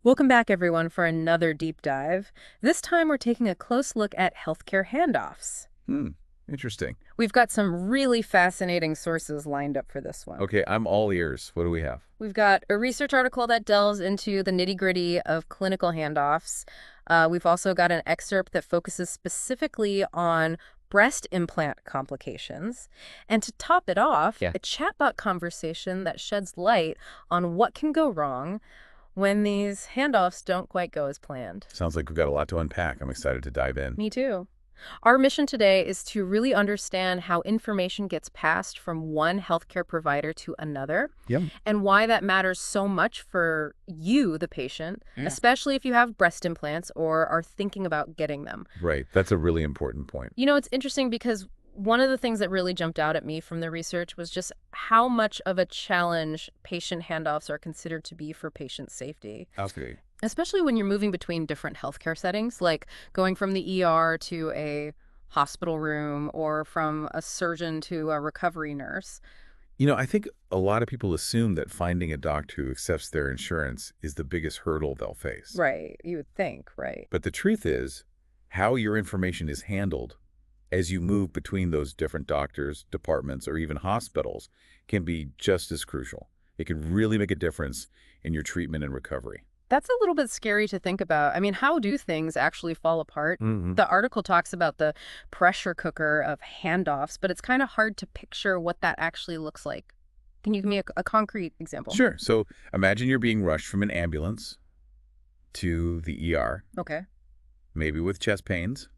Welcome back, everyone, for another deep dive. This time, we're taking a close look at healthcare handoffs. Hmm. Interesting. We've got some really fascinating sources lined up for this one. Okay, I'm all ears. What do we have? We've got a research article that delves into the nitty-gritty of clinical handoffs. We've also got an excerpt that focuses specifically on breast implant complications. And to top it off, Yeah. a chatbot conversation that sheds light on what can go wrong when these handoffs don't quite go as planned. Sounds like we've got a lot to unpack. I'm excited to dive in. Me too. Our mission today is to really understand how information gets passed from one healthcare provider to another Yep. and why that matters so much for you, the patient, Yeah. especially if you have breast implants or are thinking about getting them. Right. That's a really important point. It's interesting because one of the things that really jumped out at me from the research was just how much of a challenge patient handoffs are considered to be for patient safety. Okay. Especially when you're moving between different healthcare settings, like going from the ER to a hospital room or from a surgeon to a recovery nurse. I think a lot of people assume that finding a doctor who accepts their insurance is the biggest hurdle they'll face. Right. You would think, right? But the truth is, how your information is handled as you move between those different doctors, departments, or even hospitals can be just as crucial. It can really make a difference in your treatment and recovery. That's a little bit scary to think about. I mean, how do things actually fall apart? Hmm. The article talks about the pressure cooker of handoffs, but it's kind of hard to picture what that actually looks like. Can you give me a concrete example? Sure. So imagine you're being rushed from an ambulance to the ER, Okay. maybe with chest pains.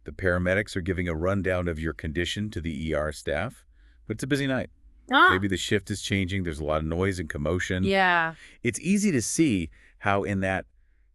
The paramedics are giving a rundown of your condition to the ER staff, but it's a busy night. Ah, Maybe the shift is changing. There's a lot of noise and commotion. yeah. It's easy to see how in that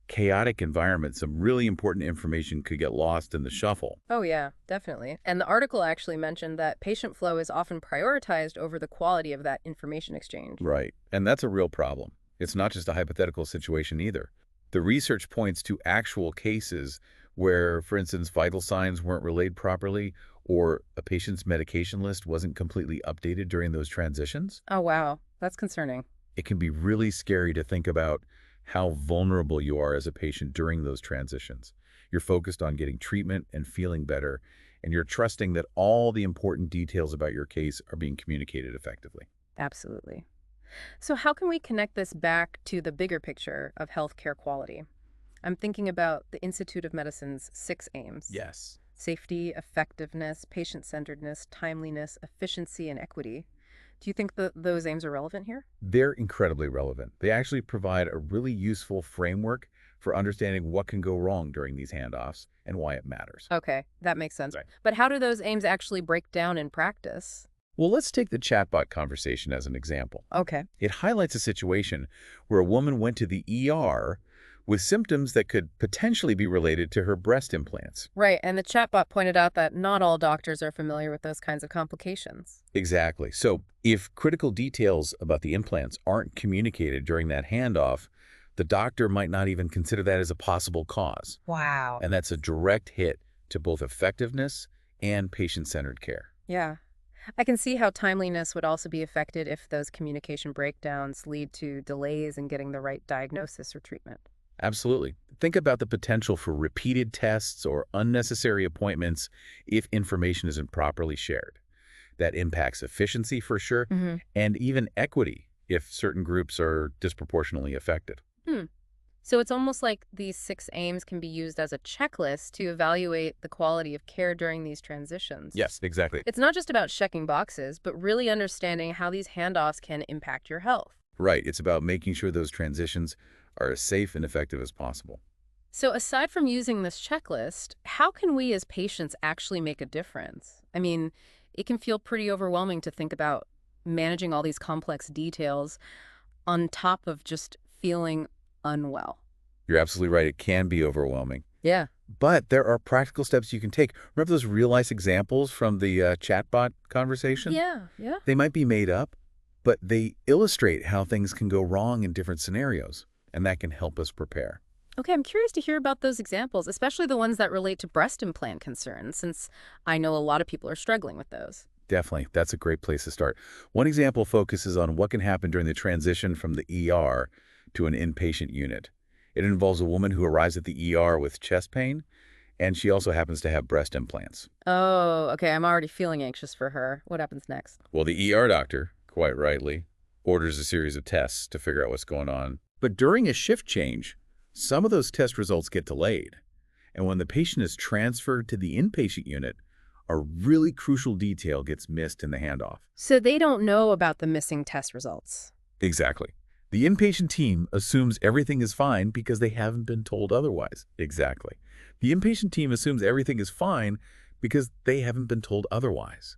chaotic environment, some really important information could get lost in the shuffle. Oh, yeah, definitely. And the article actually mentioned that patient flow is often prioritized over the quality of that information exchange. Right. And that's a real problem. It's not just a hypothetical situation either. The research points to actual cases where, for instance, vital signs weren't relayed properly or a patient's medication list wasn't completely updated during those transitions. Oh, wow. That's concerning. It can be really scary to think about how vulnerable you are as a patient during those transitions. You're focused on getting treatment and feeling better, and you're trusting that all the important details about your case are being communicated effectively. Absolutely. So, how can we connect this back to the bigger picture of healthcare quality? I'm thinking about the Institute of Medicine's six aims: Yes. safety, effectiveness, patient centeredness, timeliness, efficiency, and equity. Do you think that those aims are relevant here? They're incredibly relevant. They actually provide a really useful framework for understanding what can go wrong during these handoffs and why it matters. Okay, that makes sense. Right. But how do those aims actually break down in practice? Well, let's take the chatbot conversation as an example. Okay. It highlights a situation where a woman went to the ER with symptoms that could potentially be related to her breast implants. Right, and the chatbot pointed out that not all doctors are familiar with those kinds of complications. Exactly. So if critical details about the implants aren't communicated during that handoff, the doctor might not even consider that as a possible cause. Wow. And that's a direct hit to both effectiveness and patient-centered care. Yeah. I can see how timeliness would also be affected if those communication breakdowns lead to delays in getting the right diagnosis or treatment. Absolutely. Think about the potential for repeated tests or unnecessary appointments if information isn't properly shared. That impacts efficiency for sure, Hmm. and even equity if certain groups are disproportionately affected. Hmm. So it's almost like these six aims can be used as a checklist to evaluate the quality of care during these transitions. Yes, exactly. It's not just about checking boxes, but really understanding how these handoffs can impact your health. Right. It's about making sure those transitions are as safe and effective as possible. So aside from using this checklist, how can we as patients actually make a difference? I mean, it can feel pretty overwhelming to think about managing all these complex details on top of just feeling unwell. You're absolutely right. It can be overwhelming. Yeah. But there are practical steps you can take. Remember those real-life examples from the chatbot conversation? Yeah, yeah. They might be made up, but they illustrate how things can go wrong in different scenarios, and that can help us prepare. Okay, I'm curious to hear about those examples, especially the ones that relate to breast implant concerns, since I know a lot of people are struggling with those. Definitely. That's a great place to start. One example focuses on what can happen during the transition from the ER to an inpatient unit. It involves a woman who arrives at the ER with chest pain, and she also happens to have breast implants. Oh, okay, I'm already feeling anxious for her. What happens next? Well, the ER doctor, quite rightly, orders a series of tests to figure out what's going on. But during a shift change, some of those test results get delayed. And when the patient is transferred to the inpatient unit, a really crucial detail gets missed in the handoff. So they don't know about the missing test results. Exactly. The inpatient team assumes everything is fine because they haven't been told otherwise. Exactly. The inpatient team assumes everything is fine because they haven't been told otherwise.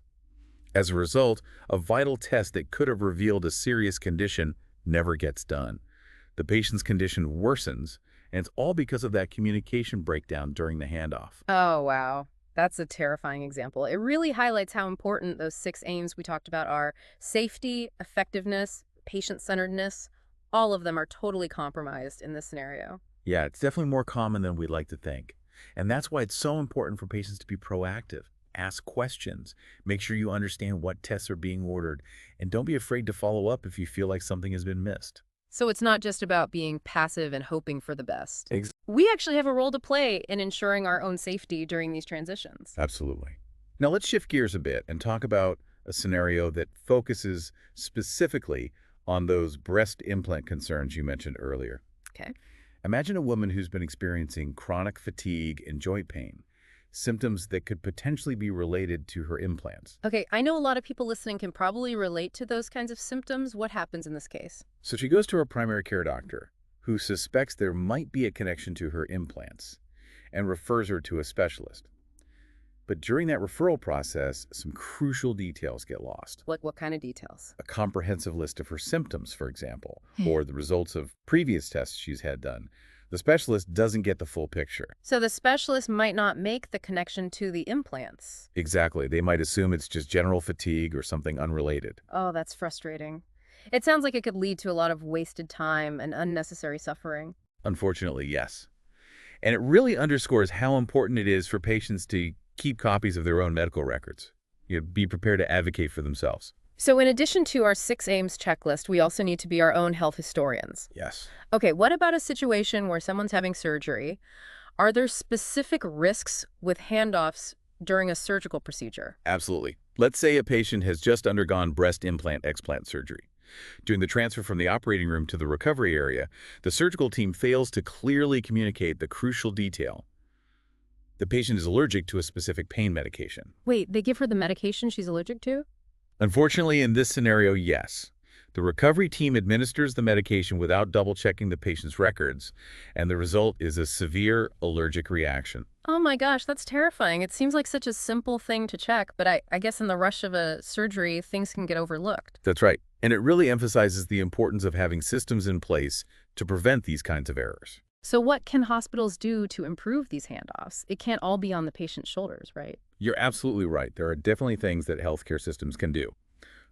As a result, a vital test that could have revealed a serious condition never gets done. The patient's condition worsens, and it's all because of that communication breakdown during the handoff. Oh, wow. That's a terrifying example. It really highlights how important those 6 aims we talked about are: safety, effectiveness, patient-centeredness. All of them are totally compromised in this scenario. Yeah, it's definitely more common than we'd like to think. And that's why it's so important for patients to be proactive. Ask questions. Make sure you understand what tests are being ordered. And don't be afraid to follow up if you feel like something has been missed. So it's not just about being passive and hoping for the best. Ex- We actually have a role to play in ensuring our own safety during these transitions. Absolutely. Now let's shift gears a bit and talk about a scenario that focuses specifically on those breast implant concerns you mentioned earlier. Okay. Imagine a woman who's been experiencing chronic fatigue and joint pain, symptoms that could potentially be related to her implants. Okay, I know a lot of people listening can probably relate to those kinds of symptoms. What happens in this case? So she goes to her primary care doctor, who suspects there might be a connection to her implants, and refers her to a specialist. But during that referral process, some crucial details get lost. What kind of details? A comprehensive list of her symptoms, for example, or the results of previous tests she's had done. The specialist doesn't get the full picture. So the specialist might not make the connection to the implants. Exactly. They might assume it's just general fatigue or something unrelated. Oh, that's frustrating. It sounds like it could lead to a lot of wasted time and unnecessary suffering. Unfortunately, yes. And it really underscores how important it is for patients to keep copies of their own medical records. Be prepared to advocate for themselves. So in addition to our 6 aims checklist, we also need to be our own health historians. Yes. Okay, what about a situation where someone's having surgery? Are there specific risks with handoffs during a surgical procedure? Absolutely. Let's say a patient has just undergone breast implant explant surgery. During the transfer from the operating room to the recovery area, the surgical team fails to clearly communicate the crucial detail. The patient is allergic to a specific pain medication. Wait, they give her the medication she's allergic to? Unfortunately, in this scenario, yes. The recovery team administers the medication without double-checking the patient's records, and the result is a severe allergic reaction. Oh my gosh, that's terrifying. It seems like such a simple thing to check, but I guess in the rush of a surgery, things can get overlooked. That's right. And it really emphasizes the importance of having systems in place to prevent these kinds of errors. So what can hospitals do to improve these handoffs? It can't all be on the patient's shoulders, right? You're absolutely right. There are definitely things that healthcare systems can do.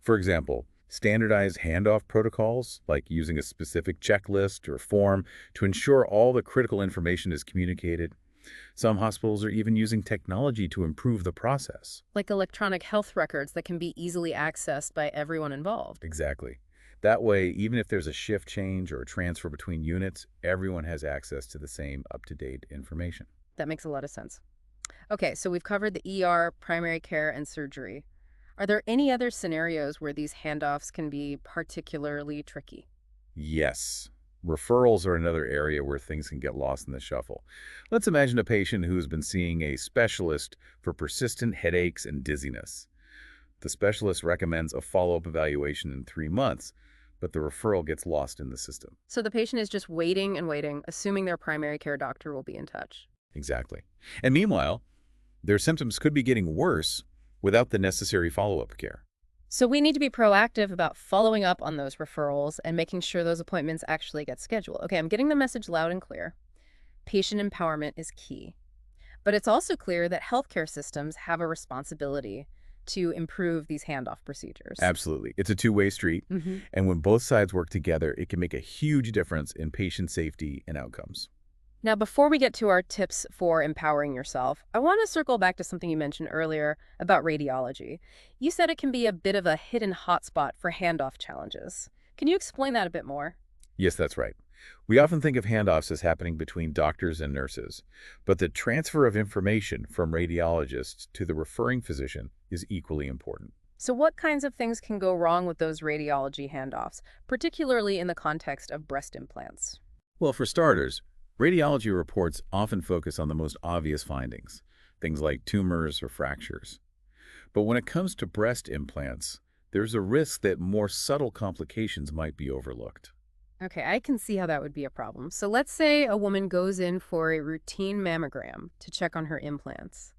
For example, standardized handoff protocols, like using a specific checklist or form to ensure all the critical information is communicated. Some hospitals are even using technology to improve the process. Like electronic health records that can be easily accessed by everyone involved. Exactly. That way, even if there's a shift change or a transfer between units, everyone has access to the same up-to-date information. That makes a lot of sense. Okay, so we've covered the ER, primary care, and surgery. Are there any other scenarios where these handoffs can be particularly tricky? Yes. Referrals are another area where things can get lost in the shuffle. Let's imagine a patient who has been seeing a specialist for persistent headaches and dizziness. The specialist recommends a follow-up evaluation in 3 months, but the referral gets lost in the system. So the patient is just waiting and waiting, assuming their primary care doctor will be in touch. Exactly. And meanwhile, their symptoms could be getting worse without the necessary follow-up care. So we need to be proactive about following up on those referrals and making sure those appointments actually get scheduled. Okay, I'm getting the message loud and clear. Patient empowerment is key. But it's also clear that healthcare systems have a responsibility to improve these handoff procedures. Absolutely. It's a two-way street, and when both sides work together, it can make a huge difference in patient safety and outcomes. Now, before we get to our tips for empowering yourself, I want to circle back to something you mentioned earlier about radiology. You said it can be a bit of a hidden hotspot for handoff challenges. Can you explain that a bit more? Yes, that's right. We often think of handoffs as happening between doctors and nurses, but the transfer of information from radiologists to the referring physician is equally important. So what kinds of things can go wrong with those radiology handoffs, particularly in the context of breast implants? Well, for starters, radiology reports often focus on the most obvious findings, things like tumors or fractures. But when it comes to breast implants, there's a risk that more subtle complications might be overlooked. Okay, I can see how that would be a problem. So let's say a woman goes in for a routine mammogram to check on her implants.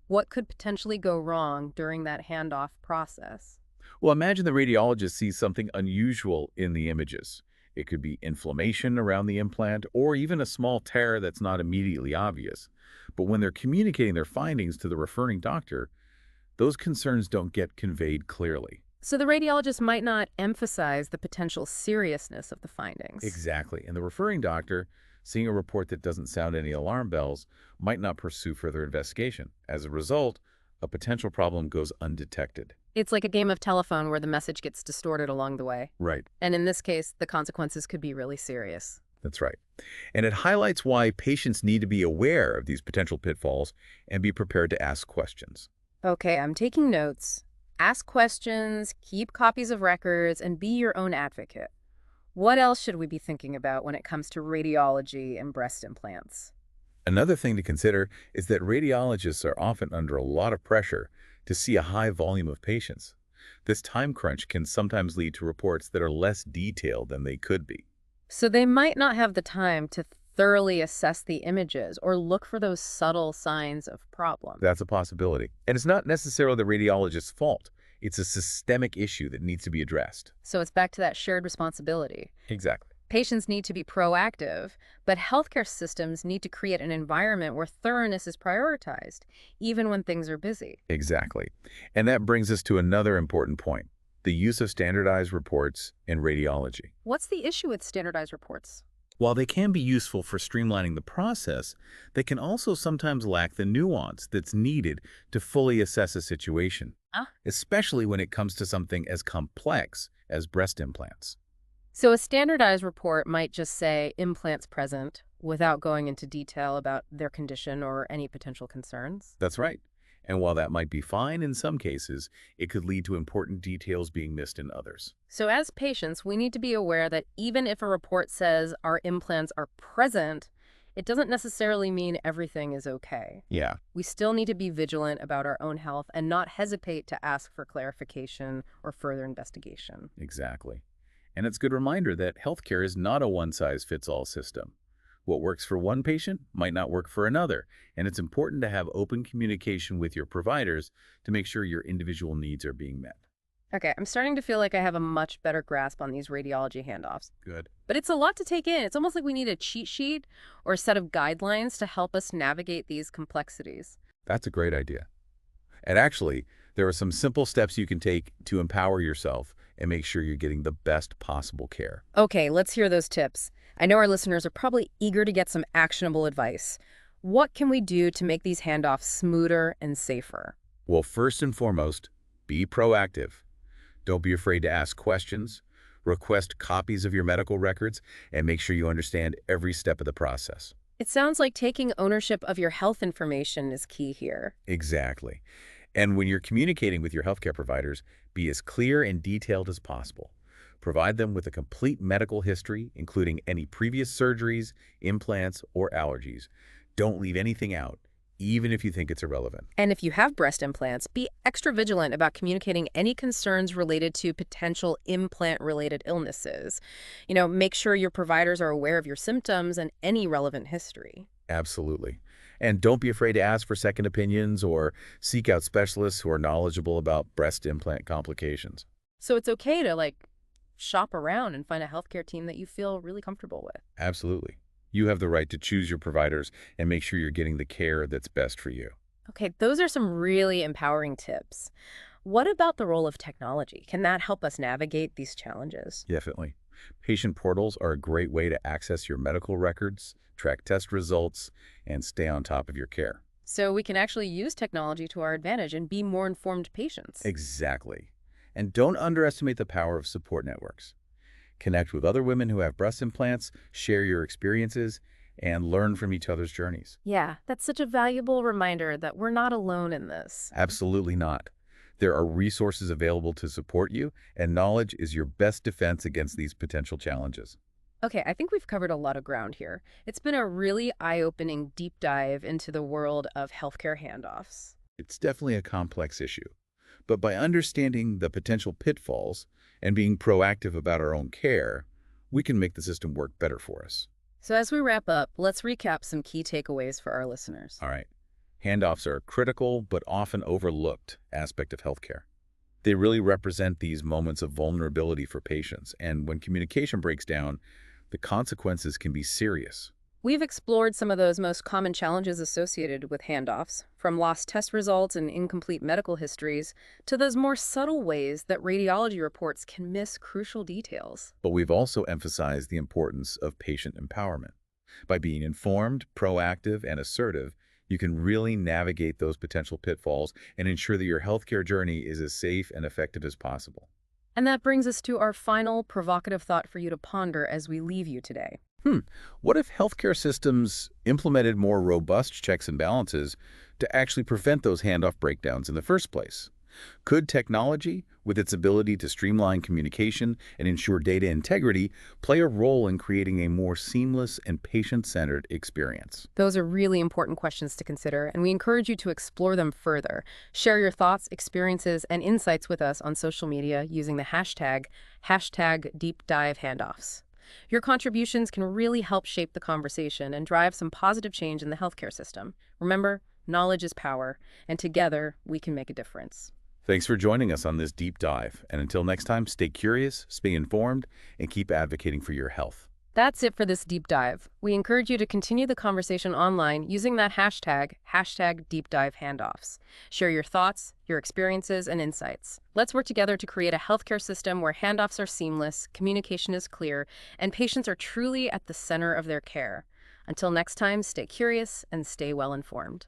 What could potentially go wrong during that handoff process? Well, imagine the radiologist sees something unusual in the images. It could be inflammation around the implant or even a small tear that's not immediately obvious. But when they're communicating their findings to the referring doctor, those concerns don't get conveyed clearly. So the radiologist might not emphasize the potential seriousness of the findings. Exactly. And the referring doctor, seeing a report that doesn't sound any alarm bells, might not pursue further investigation. As a result, a potential problem goes undetected. It's like a game of telephone where the message gets distorted along the way. Right. And in this case, the consequences could be really serious. That's right. And it highlights why patients need to be aware of these potential pitfalls and be prepared to ask questions. Okay, I'm taking notes. Ask questions, keep copies of records, and be your own advocate. What else should we be thinking about when it comes to radiology and breast implants? Another thing to consider is that radiologists are often under a lot of pressure to see a high volume of patients. This time crunch can sometimes lead to reports that are less detailed than they could be. So they might not have the time to thoroughly assess the images or look for those subtle signs of problem. That's a possibility. And it's not necessarily the radiologist's fault. It's a systemic issue that needs to be addressed. So it's back to that shared responsibility. Exactly. Patients need to be proactive, but healthcare systems need to create an environment where thoroughness is prioritized, even when things are busy. Exactly. And that brings us to another important point, the use of standardized reports in radiology. What's the issue with standardized reports? While they can be useful for streamlining the process, they can also sometimes lack the nuance that's needed to fully assess a situation, especially when it comes to something as complex as breast implants. So a standardized report might just say implants present without going into detail about their condition or any potential concerns. That's right. And while that might be fine in some cases, it could lead to important details being missed in others. So as patients, we need to be aware that even if a report says our implants are present, it doesn't necessarily mean everything is okay. Yeah, We still need to be vigilant about our own health and not hesitate to ask for clarification or further investigation. exactly. And it's a good reminder that healthcare is not a one-size-fits-all system. What works for one patient might not work for another, and it's important to have open communication with your providers to make sure your individual needs are being met. Okay, I'm starting to feel like I have a much better grasp on these radiology handoffs. Good. But it's a lot to take in. It's almost like we need a cheat sheet or a set of guidelines to help us navigate these complexities. That's a great idea. And actually, there are some simple steps you can take to empower yourself and make sure you're getting the best possible care. Okay, let's hear those tips. I know our listeners are probably eager to get some actionable advice. What can we do to make these handoffs smoother and safer? Well, first and foremost, be proactive. Don't be afraid to ask questions, request copies of your medical records, and make sure you understand every step of the process. It sounds like taking ownership of your health information is key here. Exactly. And when you're communicating with your healthcare providers, be as clear and detailed as possible. Provide them with a complete medical history, including any previous surgeries, implants, or allergies. Don't leave anything out, even if you think it's irrelevant. And if you have breast implants, be extra vigilant about communicating any concerns related to potential implant-related illnesses. Make sure your providers are aware of your symptoms and any relevant history. Absolutely. And don't be afraid to ask for second opinions or seek out specialists who are knowledgeable about breast implant complications. So it's okay to, shop around and find a healthcare team that you feel really comfortable with. Absolutely. You have the right to choose your providers and make sure you're getting the care that's best for you. Okay, those are some really empowering tips. What about the role of technology? Can that help us navigate these challenges? Definitely. Patient portals are a great way to access your medical records, track test results, and stay on top of your care. So we can actually use technology to our advantage and be more informed patients. Exactly. And don't underestimate the power of support networks. Connect with other women who have breast implants, share your experiences, and learn from each other's journeys. Yeah, that's such a valuable reminder that we're not alone in this. Absolutely not. There are resources available to support you, and knowledge is your best defense against these potential challenges. Okay, I think we've covered a lot of ground here. It's been a really eye-opening deep dive into the world of healthcare handoffs. It's definitely a complex issue, but by understanding the potential pitfalls and being proactive about our own care, we can make the system work better for us. So as we wrap up, let's recap some key takeaways for our listeners. All right. Handoffs are a critical but often overlooked aspect of healthcare. They really represent these moments of vulnerability for patients, and when communication breaks down, the consequences can be serious. We've explored some of those most common challenges associated with handoffs, from lost test results and incomplete medical histories to those more subtle ways that radiology reports can miss crucial details. But we've also emphasized the importance of patient empowerment. By being informed, proactive, and assertive, you can really navigate those potential pitfalls and ensure that your healthcare journey is as safe and effective as possible. And that brings us to our final provocative thought for you to ponder as we leave you today. What if healthcare systems implemented more robust checks and balances to actually prevent those handoff breakdowns in the first place? Could technology, with its ability to streamline communication and ensure data integrity, play a role in creating a more seamless and patient-centered experience? Those are really important questions to consider, and we encourage you to explore them further. Share your thoughts, experiences, and insights with us on social media using the hashtag #DeepDiveHandoffs. Your contributions can really help shape the conversation and drive some positive change in the healthcare system. Remember, knowledge is power, and together we can make a difference. Thanks for joining us on this deep dive. And until next time, stay curious, stay informed, and keep advocating for your health. That's it for this deep dive. We encourage you to continue the conversation online using that hashtag #DeepDiveHandoffs. Share your thoughts, your experiences, and insights. Let's work together to create a healthcare system where handoffs are seamless, communication is clear, and patients are truly at the center of their care. Until next time, stay curious and stay well informed.